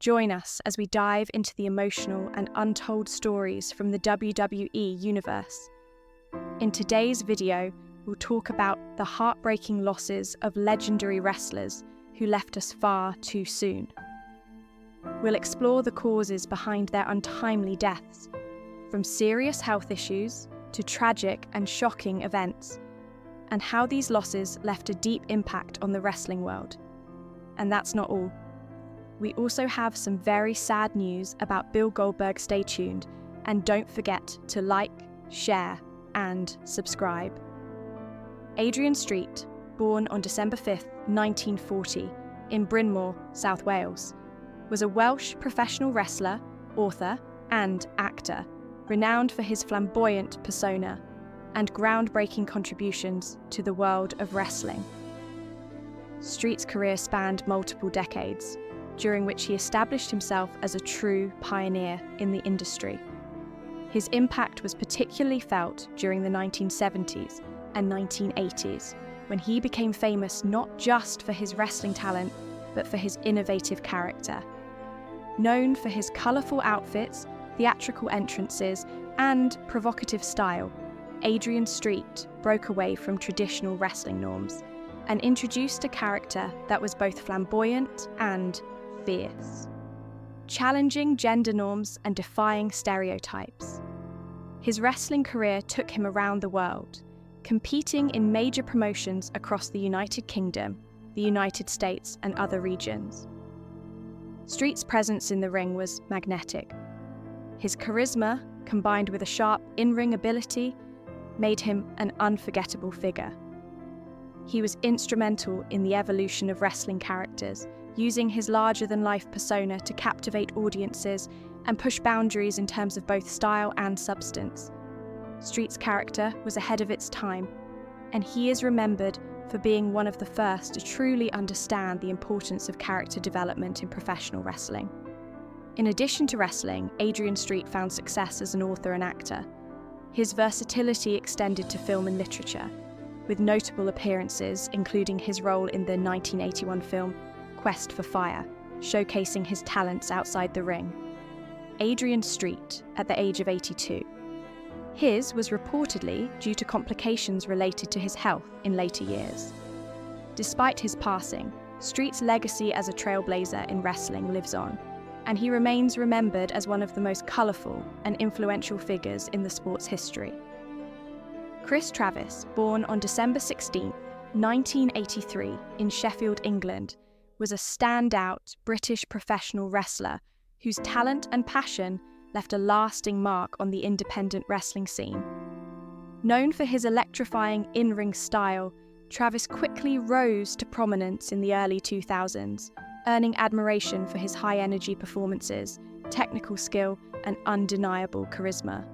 Join us as we dive into the emotional and untold stories from the WWE universe. In today's video, we'll talk about the heartbreaking losses of legendary wrestlers who left us far too soon. We'll explore the causes behind their untimely deaths, from serious health issues to tragic and shocking events, and how these losses left a deep impact on the wrestling world. And that's not all. We also have some very sad news about Bill Goldberg. Stay tuned, and don't forget to like, share, and subscribe. Adrian Street, born on December 5th, 1940, in Bryn Mawr, South Wales, was a Welsh professional wrestler, author, and actor, renowned for his flamboyant persona and groundbreaking contributions to the world of wrestling. Street's career spanned multiple decades, during which he established himself as a true pioneer in the industry. His impact was particularly felt during the 1970s and 1980s, when he became famous not just for his wrestling talent, but for his innovative character. Known for his colourful outfits, theatrical entrances, and provocative style, Adrian Street broke away from traditional wrestling norms and introduced a character that was both flamboyant and fierce, challenging gender norms and defying stereotypes. His wrestling career took him around the world, competing in major promotions across the United Kingdom, the United States, and other regions. Street's presence in the ring was magnetic. His charisma, combined with a sharp in-ring ability, made him an unforgettable figure. He was instrumental in the evolution of wrestling characters, using his larger-than-life persona to captivate audiences and push boundaries in terms of both style and substance. Street's character was ahead of its time, and he is remembered for being one of the first to truly understand the importance of character development in professional wrestling. In addition to wrestling, Adrian Street found success as an author and actor. His versatility extended to film and literature, with notable appearances including his role in the 1981 film Quest for Fire, showcasing his talents outside the ring. Adrian Street, at the age of 82. His was reportedly due to complications related to his health in later years. Despite his passing, Street's legacy as a trailblazer in wrestling lives on, and he remains remembered as one of the most colourful and influential figures in the sport's history. Kris Travis, born on December 16, 1983, in Sheffield, England, was a standout British professional wrestler whose talent and passion left a lasting mark on the independent wrestling scene. Known for his electrifying in-ring style, Travis quickly rose to prominence in the early 2000s, earning admiration for his high-energy performances, technical skill, and undeniable charisma.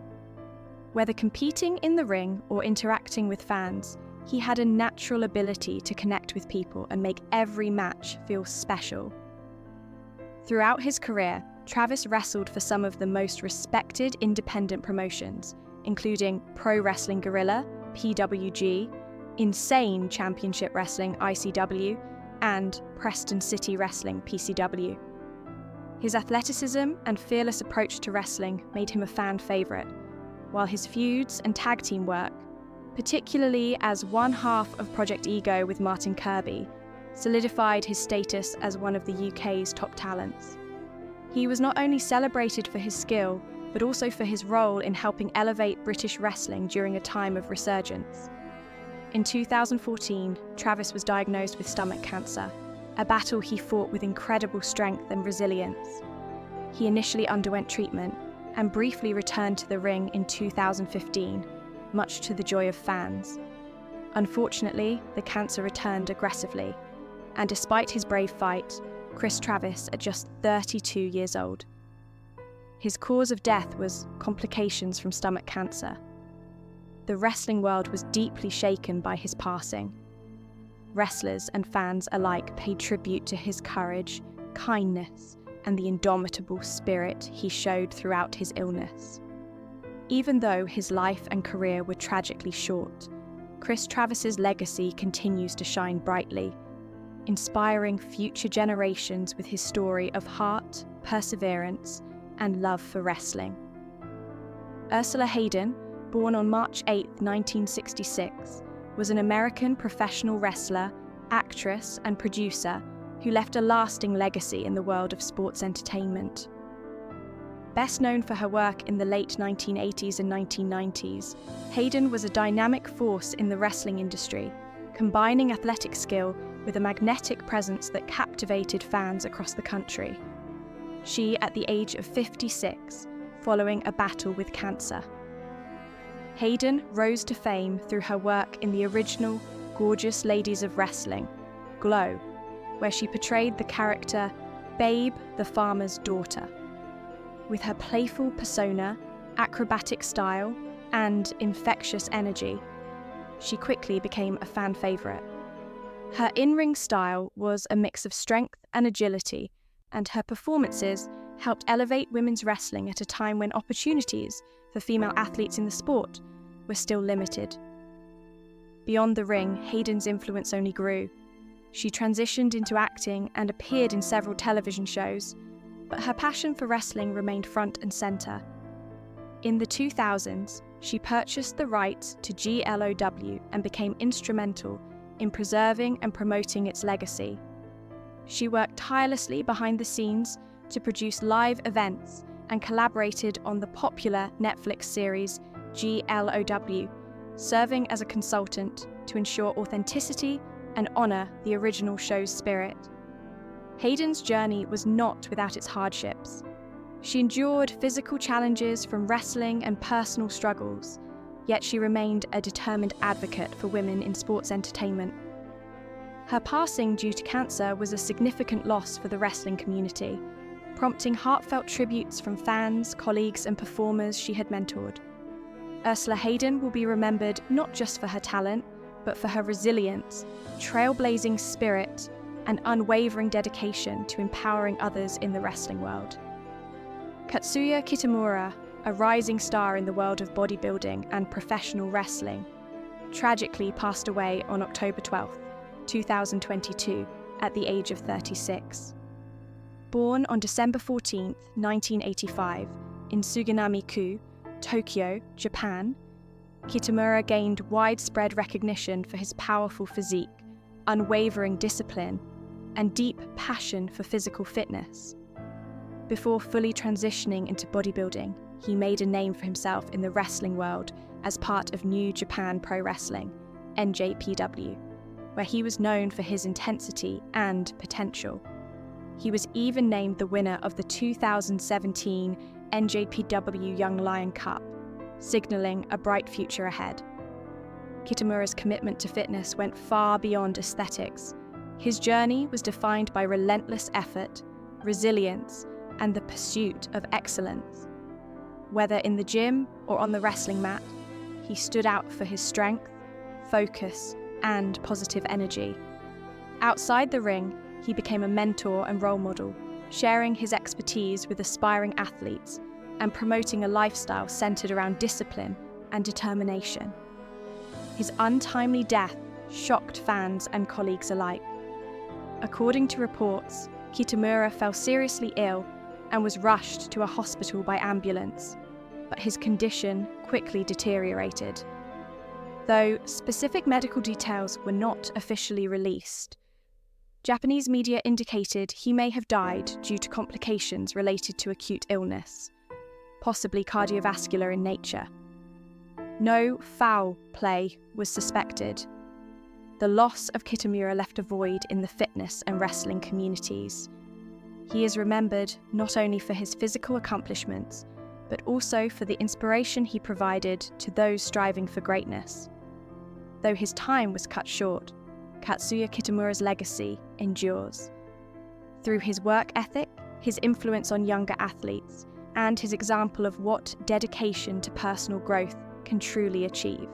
Whether competing in the ring or interacting with fans, he had a natural ability to connect with people and make every match feel special. Throughout his career, Travis wrestled for some of the most respected independent promotions, including Pro Wrestling Guerrilla, PWG, Insane Championship Wrestling, ICW, and Preston City Wrestling, PCW. His athleticism and fearless approach to wrestling made him a fan favourite, while his feuds and tag team work, particularly as one half of Project Ego with Martin Kirby, solidified his status as one of the UK's top talents. He was not only celebrated for his skill, but also for his role in helping elevate British wrestling during a time of resurgence. In 2014, Travis was diagnosed with stomach cancer, a battle he fought with incredible strength and resilience. He initially underwent treatment and briefly returned to the ring in 2015, much to the joy of fans. Unfortunately, the cancer returned aggressively, and despite his brave fight, Kris Travis at just 32 years old. His cause of death was complications from stomach cancer. The wrestling world was deeply shaken by his passing. Wrestlers and fans alike paid tribute to his courage, kindness, and the indomitable spirit he showed throughout his illness. Even though his life and career were tragically short, Kris Travis's legacy continues to shine brightly, inspiring future generations with his story of heart, and love for wrestling. Ursula Hayden, born on March 8, 1966, was an American professional wrestler, actress, and producer who left a lasting legacy in the world of sports entertainment. Best known for her work in the late 1980s and 1990s, Hayden was a dynamic force in the wrestling industry, combining athletic skill with a magnetic presence that captivated fans across the country. She, at the age of 56, following a battle with cancer. Hayden rose to fame through her work in the original Gorgeous Ladies of Wrestling, Glow, where she portrayed the character Babe the Farmer's Daughter. With her playful persona, acrobatic style, and infectious energy, she quickly became a fan favorite. Her in-ring style was a mix of strength and agility, and her performances helped elevate women's wrestling at a time when opportunities for female athletes in the sport were still limited. Beyond the ring, Hayden's influence only grew. She transitioned into acting and appeared in several television shows, but her passion for wrestling remained front and center. In the 2000s, she purchased the rights to GLOW and became instrumental in preserving and promoting its legacy. She worked tirelessly behind the scenes to produce live events and collaborated on the popular Netflix series GLOW, serving as a consultant to ensure authenticity and honor the original show's spirit. Hayden's journey was not without its hardships. She endured physical challenges from wrestling and personal struggles, yet she remained a determined advocate for women in sports entertainment. Her passing due to cancer was a significant loss for the wrestling community, prompting heartfelt tributes from fans, colleagues, and performers she had mentored. Ursula Hayden will be remembered not just for her talent, but for her resilience, trailblazing spirit, and unwavering dedication to empowering others in the wrestling world. Katsuya Kitamura, a rising star in the world of bodybuilding and professional wrestling, tragically passed away on October 12, 2022, at the age of 36. Born on December 14, 1985, in Suginami-ku, Tokyo, Japan, Kitamura gained widespread recognition for his powerful physique, unwavering discipline, and deep passion for physical fitness. Before fully transitioning into bodybuilding, he made a name for himself in the wrestling world as part of New Japan Pro Wrestling, NJPW, where he was known for his intensity and potential. He was even named the winner of the 2017 NJPW Young Lion Cup, signaling a bright future ahead. Kitamura's commitment to fitness went far beyond aesthetics. His journey was defined by relentless effort, resilience, and the pursuit of excellence. Whether in the gym or on the wrestling mat, he stood out for his strength, focus, and positive energy. Outside the ring, he became a mentor and role model, sharing his expertise with aspiring athletes and promoting a lifestyle centered around discipline and determination. His untimely death shocked fans and colleagues alike. According to reports, Kitamura fell seriously ill and was rushed to a hospital by ambulance, but his condition quickly deteriorated. Though specific medical details were not officially released, Japanese media indicated he may have died due to complications related to acute illness, possibly cardiovascular in nature. No foul play was suspected. The loss of Kitamura left a void in the fitness and wrestling communities. He is remembered not only for his physical accomplishments, but also for the inspiration he provided to those striving for greatness. Though his time was cut short, Katsuya Kitamura's legacy endures. Through his work ethic, his influence on younger athletes, and his example of what dedication to personal growth can truly achieve.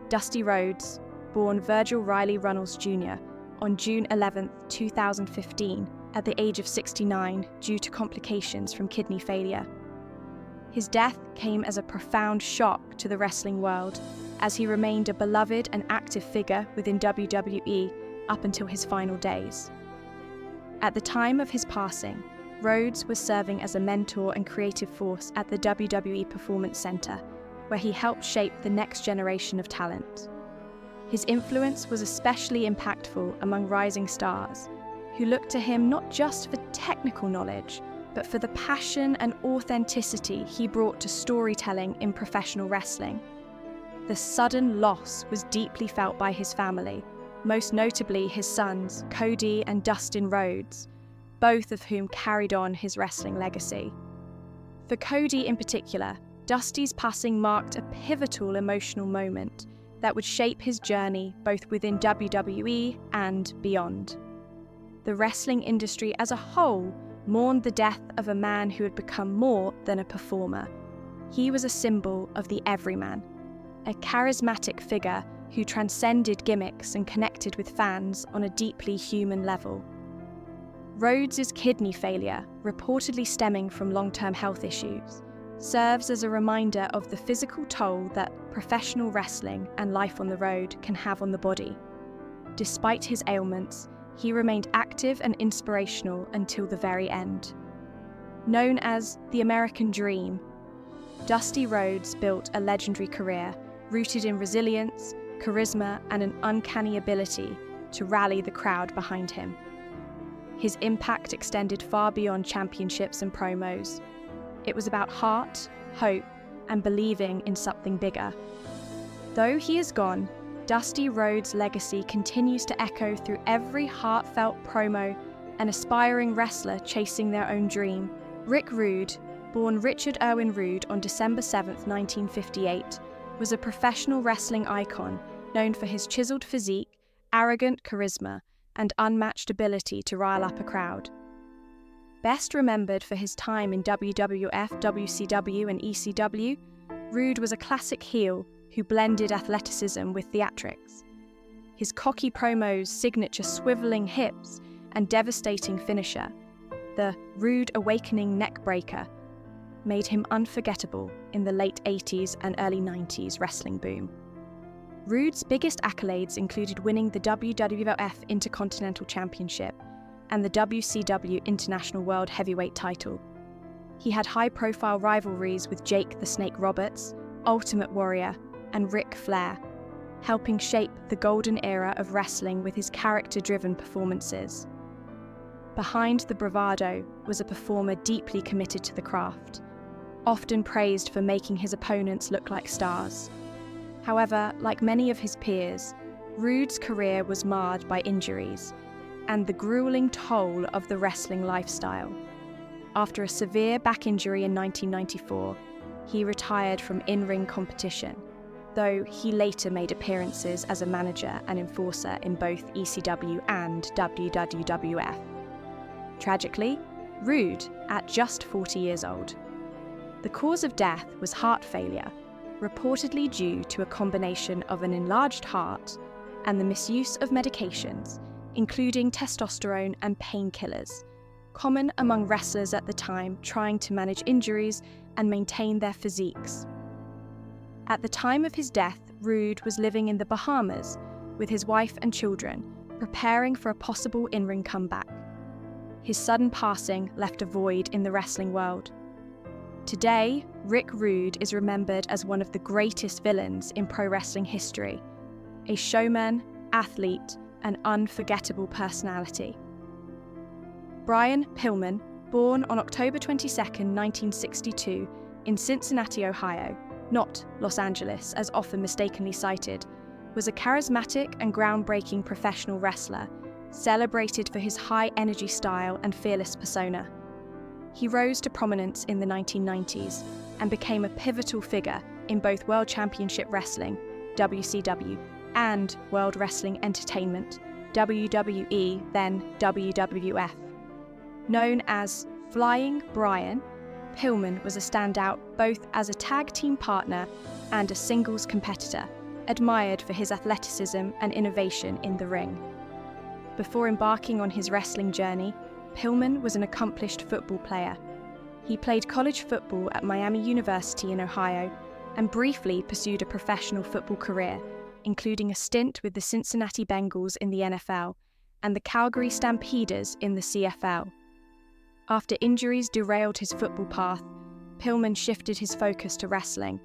Dusty Rhodes, born Virgil Riley Runnels Jr. on June 11, 2015, at the age of 69 due to complications from kidney failure. His death came as a profound shock to the wrestling world, as he remained a beloved and active figure within WWE up until his final days. At the time of his passing, Rhodes was serving as a mentor and creative force at the WWE Performance Center, where he helped shape the next generation of talent. His influence was especially impactful among rising stars, who looked to him not just for technical knowledge, but for the passion and authenticity he brought to storytelling in professional wrestling. The sudden loss was deeply felt by his family, most notably his sons, Cody and Dustin Rhodes, both of whom carried on his wrestling legacy. For Cody in particular, Dusty's passing marked a pivotal emotional moment that would shape his journey both within WWE and beyond. The wrestling industry as a whole mourned the death of a man who had become more than a performer. He was a symbol of the everyman, a charismatic figure who transcended gimmicks and connected with fans on a deeply human level. Rhodes' kidney failure, reportedly stemming from long-term health issues, serves as a reminder of the physical toll that professional wrestling and life on the road can have on the body. Despite his ailments, he remained active and inspirational until the very end. Known as the American Dream, Dusty Rhodes built a legendary career rooted in resilience, charisma, and an uncanny ability to rally the crowd behind him. His impact extended far beyond championships and promos. It was about heart, hope, and believing in something bigger. Though he is gone, Dusty Rhodes' legacy continues to echo through every heartfelt promo and aspiring wrestler chasing their own dream. Rick Rude, born Richard Irwin Rude on December 7, 1958, was a professional wrestling icon known for his chiseled physique, arrogant charisma, and unmatched ability to rile up a crowd. Best remembered for his time in WWF, WCW, and ECW, Rude was a classic heel who blended athleticism with theatrics. His cocky promos, signature swiveling hips, and devastating finisher, the Rude Awakening neckbreaker, made him unforgettable in the late 80s and early 90s wrestling boom. Rude's biggest accolades included winning the WWF Intercontinental Championship and the WCW International World Heavyweight title. He had high-profile rivalries with Jake the Snake Roberts, Ultimate Warrior, and Ric Flair, helping shape the golden era of wrestling with his character-driven performances. Behind the bravado was a performer deeply committed to the craft, often praised for making his opponents look like stars. However, like many of his peers, Rude's career was marred by injuries and the grueling toll of the wrestling lifestyle. After a severe back injury in 1994, he retired from in-ring competition, though he later made appearances as a manager and enforcer in both ECW and WWF. Tragically, Rude, at just 40 years old. The cause of death was heart failure, reportedly due to a combination of an enlarged heart and the misuse of medications, including testosterone and painkillers, common among wrestlers at the time trying to manage injuries and maintain their physiques. At the time of his death, Rude was living in the Bahamas with his wife and children, preparing for a possible in-ring comeback. His sudden passing left a void in the wrestling world. Today, Rick Rude is remembered as one of the greatest villains in pro wrestling history, a showman, athlete, and unforgettable personality. Brian Pillman, born on October 22, 1962, in Cincinnati, Ohio, not Los Angeles, as often mistakenly cited, was a charismatic and groundbreaking professional wrestler, celebrated for his high-energy style and fearless persona. He rose to prominence in the 1990s and became a pivotal figure in both World Championship Wrestling, WCW, and World Wrestling Entertainment, WWE, then WWF. Known as Flying Brian, Pillman was a standout both as a tag team partner and a singles competitor, admired for his athleticism and innovation in the ring. Before embarking on his wrestling journey, Pillman was an accomplished football player. He played college football at Miami University in Ohio and briefly pursued a professional football career, including a stint with the Cincinnati Bengals in the NFL and the Calgary Stampeders in the CFL. After injuries derailed his football path, Pillman shifted his focus to wrestling.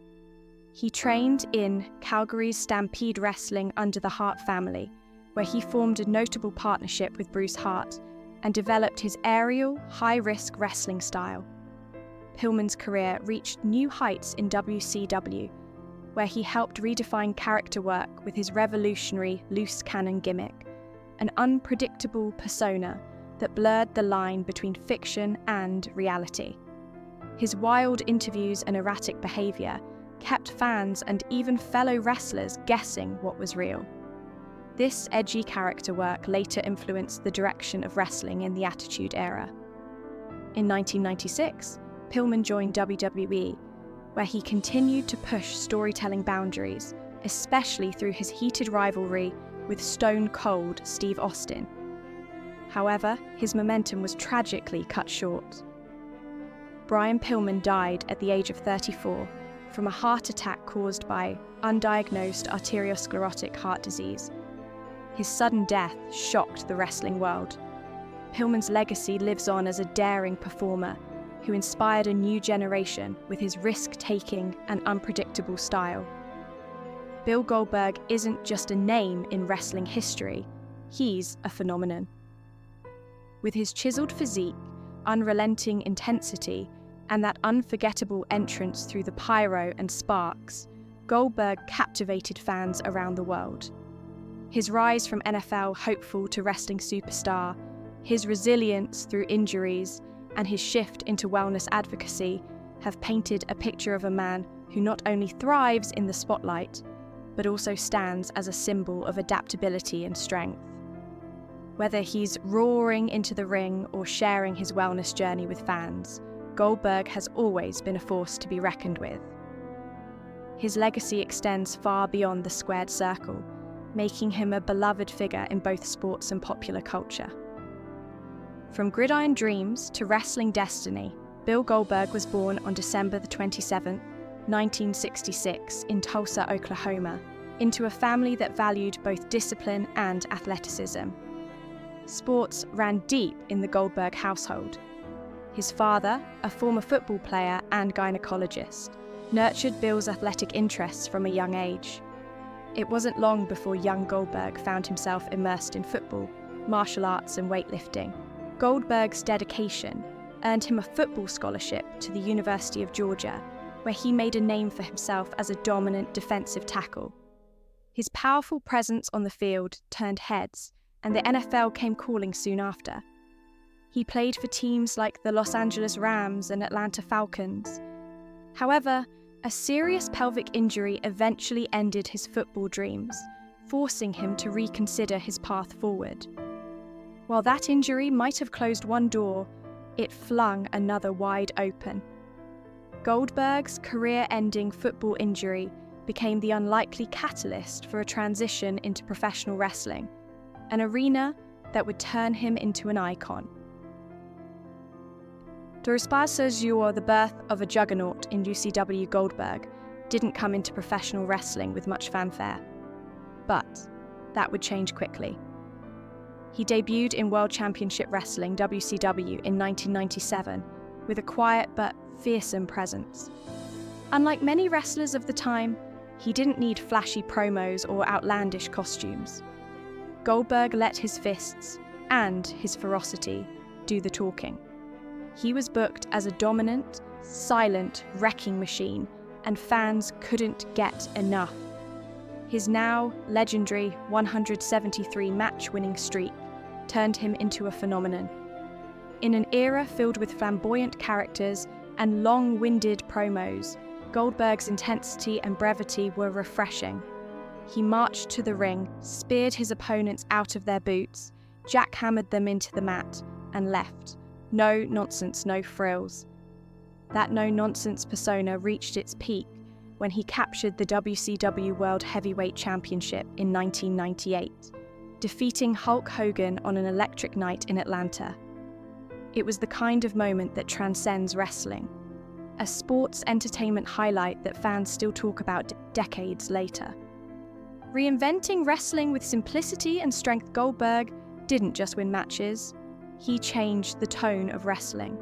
He trained in Calgary's Stampede Wrestling under the Hart family, where he formed a notable partnership with Bruce Hart and developed his aerial, high-risk wrestling style. Pillman's career reached new heights in WCW, where he helped redefine character work with his revolutionary loose cannon gimmick, an unpredictable persona that blurred the line between fiction and reality. His wild interviews and erratic behavior kept fans and even fellow wrestlers guessing what was real. This edgy character work later influenced the direction of wrestling in the Attitude Era. In 1996, Pillman joined WWE, where he continued to push storytelling boundaries, especially through his heated rivalry with Stone Cold Steve Austin. However, his momentum was tragically cut short. Brian Pillman died at the age of 34 from a heart attack caused by undiagnosed arteriosclerotic heart disease. His sudden death shocked the wrestling world. Pillman's legacy lives on as a daring performer who inspired a new generation with his risk-taking and unpredictable style. Bill Goldberg isn't just a name in wrestling history, he's a phenomenon. With his chiseled physique, unrelenting intensity, and that unforgettable entrance through the pyro and sparks, Goldberg captivated fans around the world. His rise from NFL hopeful to wrestling superstar, his resilience through injuries, and his shift into wellness advocacy have painted a picture of a man who not only thrives in the spotlight, but also stands as a symbol of adaptability and strength. Whether he's roaring into the ring or sharing his wellness journey with fans, Goldberg has always been a force to be reckoned with. His legacy extends far beyond the squared circle, making him a beloved figure in both sports and popular culture. From gridiron dreams to wrestling destiny, Bill Goldberg was born on December 27, 1966, in Tulsa, Oklahoma, into a family that valued both discipline and athleticism. Sports ran deep in the Goldberg household. His father, a former football player and gynecologist, nurtured Bill's athletic interests from a young age. It wasn't long before young Goldberg found himself immersed in football, martial arts and weightlifting. Goldberg's dedication earned him a football scholarship to the University of Georgia, where he made a name for himself as a dominant defensive tackle. His powerful presence on the field turned heads, and the NFL came calling soon after. He played for teams like the Los Angeles Rams and Atlanta Falcons. However, a serious pelvic injury eventually ended his football dreams, forcing him to reconsider his path forward. While that injury might have closed one door, it flung another wide open. Goldberg's career-ending football injury became the unlikely catalyst for a transition into professional wrestling, an arena that would turn him into an icon. The Respasseur, the birth of a juggernaut in WCW Goldberg, didn't come into professional wrestling with much fanfare. But that would change quickly. He debuted in World Championship Wrestling, WCW, in 1997, with a quiet but fearsome presence. Unlike many wrestlers of the time, he didn't need flashy promos or outlandish costumes. Goldberg let his fists and his ferocity do the talking. He was booked as a dominant, silent wrecking machine, and fans couldn't get enough. His now legendary 173 match-winning streak turned him into a phenomenon. In an era filled with flamboyant characters and long-winded promos, Goldberg's intensity and brevity were refreshing. He marched to the ring, speared his opponents out of their boots, jackhammered them into the mat, and left. No nonsense, no frills. That no-nonsense persona reached its peak when he captured the WCW World Heavyweight Championship in 1998, defeating Hulk Hogan on an electric night in Atlanta. It was the kind of moment that transcends wrestling, a sports entertainment highlight that fans still talk about decades later. Reinventing wrestling with simplicity and strength, Goldberg didn't just win matches. he changed the tone of wrestling.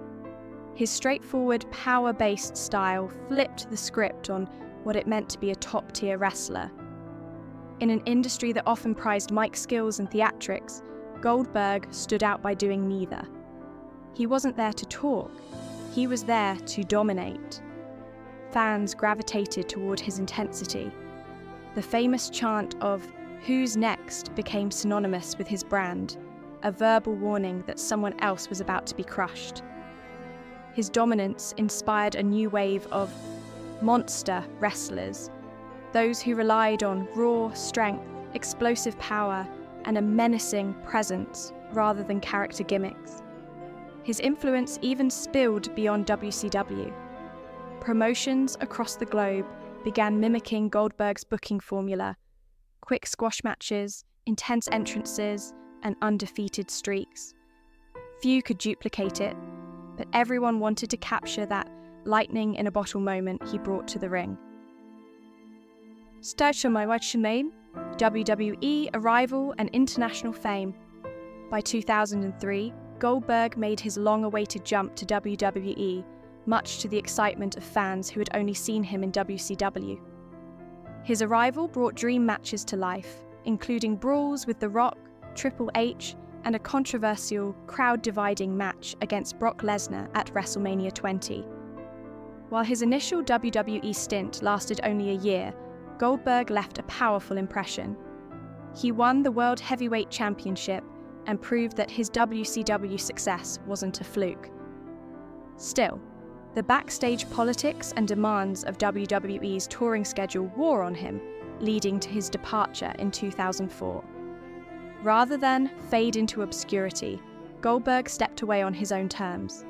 His straightforward, power-based style flipped the script on what it meant to be a top-tier wrestler. In an industry that often prized mic skills and theatrics, Goldberg stood out by doing neither. He wasn't there to talk, he was there to dominate. Fans gravitated toward his intensity. The famous chant of "Who's next?" became synonymous with his brand, a verbal warning that someone else was about to be crushed. His dominance inspired a new wave of monster wrestlers, those who relied on raw strength, explosive power, and a menacing presence rather than character gimmicks. His influence even spilled beyond WCW. Promotions across the globe began mimicking Goldberg's booking formula: quick squash matches, intense entrances, and undefeated streaks. Few could duplicate it, but everyone wanted to capture that lightning in a bottle moment he brought to the ring. Start my watch name, WWE arrival and international fame. By 2003, Goldberg made his long-awaited jump to WWE, much to the excitement of fans who had only seen him in WCW. His arrival brought dream matches to life, including brawls with The Rock, Triple H, and a controversial, crowd-dividing match against Brock Lesnar at WrestleMania 20. While his initial WWE stint lasted only a year, Goldberg left a powerful impression. He won the World Heavyweight Championship and proved that his WCW success wasn't a fluke. Still, the backstage politics and demands of WWE's touring schedule wore on him, leading to his departure in 2004. Rather than fade into obscurity, Goldberg stepped away on his own terms.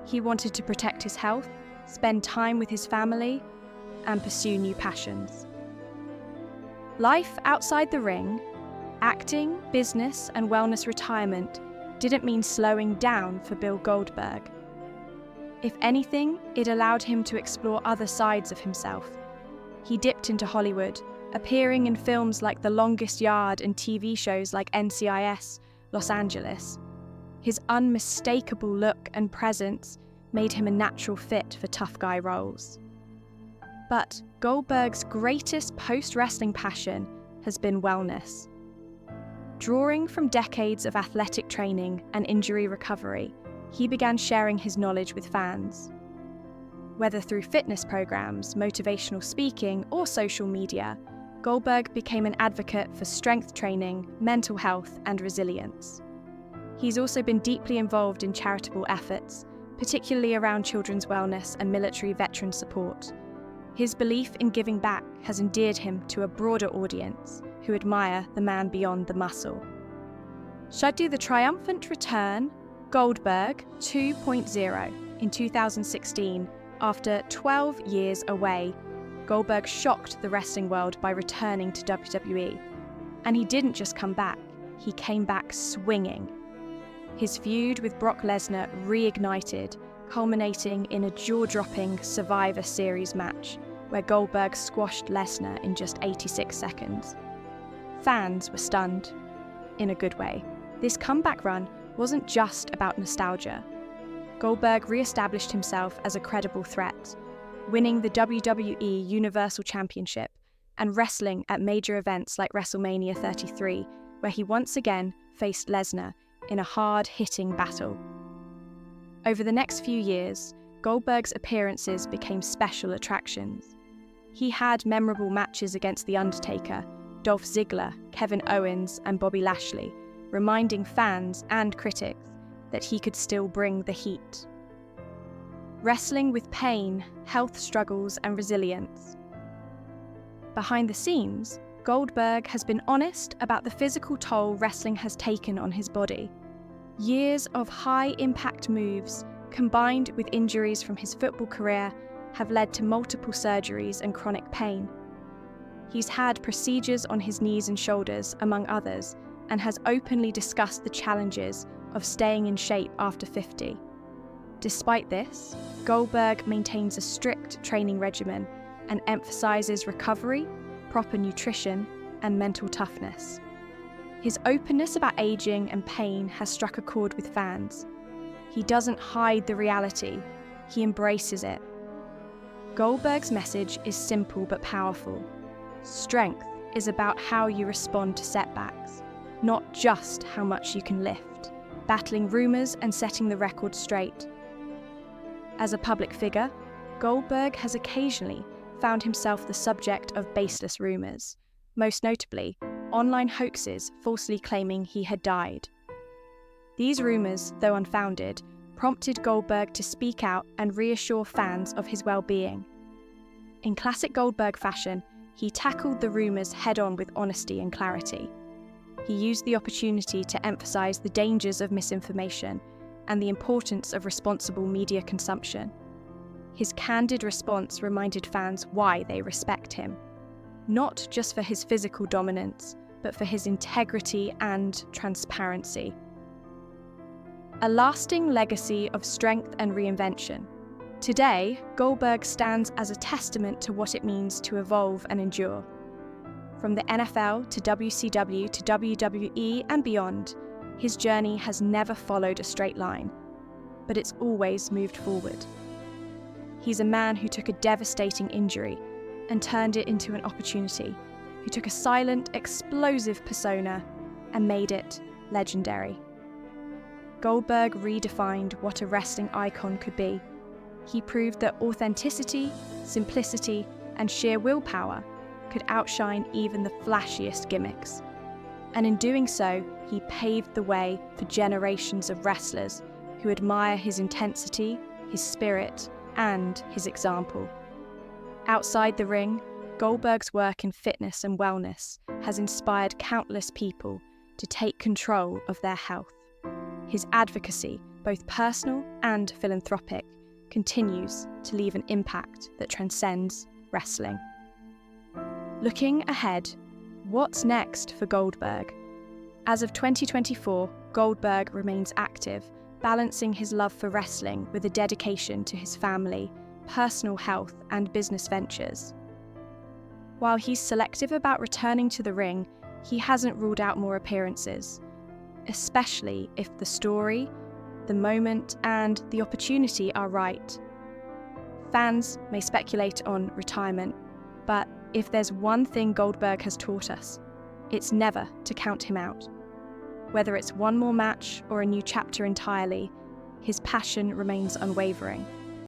He wanted to protect his health, spend time with his family, and pursue new passions. Life outside the ring, acting, business, and wellness retirement didn't mean slowing down for Bill Goldberg. If anything, it allowed him to explore other sides of himself. He dipped into Hollywood, appearing in films like The Longest Yard and TV shows like NCIS Los Angeles. His unmistakable look and presence made him a natural fit for tough guy roles. But Goldberg's greatest post-wrestling passion has been wellness. Drawing from decades of athletic training and injury recovery, he began sharing his knowledge with fans. Whether through fitness programs, motivational speaking, or social media, Goldberg became an advocate for strength training, mental health, and resilience. He's also been deeply involved in charitable efforts, particularly around children's wellness and military veteran support. His belief in giving back has endeared him to a broader audience who admire the man beyond the muscle. Schedule the triumphant return, Goldberg 2.0, in 2016. After 12 years away, Goldberg shocked the wrestling world by returning to WWE. And he didn't just come back, he came back swinging. His feud with Brock Lesnar reignited, culminating in a jaw-dropping Survivor Series match where Goldberg squashed Lesnar in just 86 seconds. Fans were stunned, in a good way. This comeback run wasn't just about nostalgia. Goldberg re-established himself as a credible threat, winning the WWE Universal Championship and wrestling at major events like WrestleMania 33, where he once again faced Lesnar in a hard-hitting battle. Over the next few years, Goldberg's appearances became special attractions. He had memorable matches against The Undertaker, Dolph Ziggler, Kevin Owens, and Bobby Lashley, reminding fans and critics that he could still bring the heat. Wrestling with pain, health struggles, and resilience. Behind the scenes, Goldberg has been honest about the physical toll wrestling has taken on his body. Years of high-impact moves, combined with injuries from his football career, have led to multiple surgeries and chronic pain. He's had procedures on his knees and shoulders, among others, and has openly discussed the challenges of staying in shape after 50. Despite this, Goldberg maintains a strict training regimen and emphasizes recovery, proper nutrition, and mental toughness. His openness about aging and pain has struck a chord with fans. He doesn't hide the reality, he embraces it. Goldberg's message is simple but powerful. Strength is about how you respond to setbacks, not just how much you can lift, battling rumours and setting the record straight. As a public figure, Goldberg has occasionally found himself the subject of baseless rumours, most notably online hoaxes falsely claiming he had died. These rumours, though unfounded, prompted Goldberg to speak out and reassure fans of his well-being. In classic Goldberg fashion, he tackled the rumours head-on with honesty and clarity. He used the opportunity to emphasise the dangers of misinformation and the importance of responsible media consumption. His candid response reminded fans why they respect him, not just for his physical dominance, but for his integrity and transparency. A lasting legacy of strength and reinvention. Today, Goldberg stands as a testament to what it means to evolve and endure. From the NFL to WCW to WWE and beyond, his journey has never followed a straight line, but it's always moved forward. He's a man who took a devastating injury and turned it into an opportunity, who took a silent, explosive persona and made it legendary. Goldberg redefined what a wrestling icon could be. He proved that authenticity, simplicity, and sheer willpower could outshine even the flashiest gimmicks. And in doing so, he paved the way for generations of wrestlers who admire his intensity, his spirit, and his example. Outside the ring, Goldberg's work in fitness and wellness has inspired countless people to take control of their health. His advocacy, both personal and philanthropic, continues to leave an impact that transcends wrestling. Looking ahead, what's next for Goldberg? As of 2024, Goldberg remains active, balancing his love for wrestling with a dedication to his family, personal health, and business ventures. While he's selective about returning to the ring, he hasn't ruled out more appearances, especially if the story, the moment, and the opportunity are right. Fans may speculate on retirement, but if there's one thing Goldberg has taught us, it's never to count him out. Whether it's one more match or a new chapter entirely, his passion remains unwavering.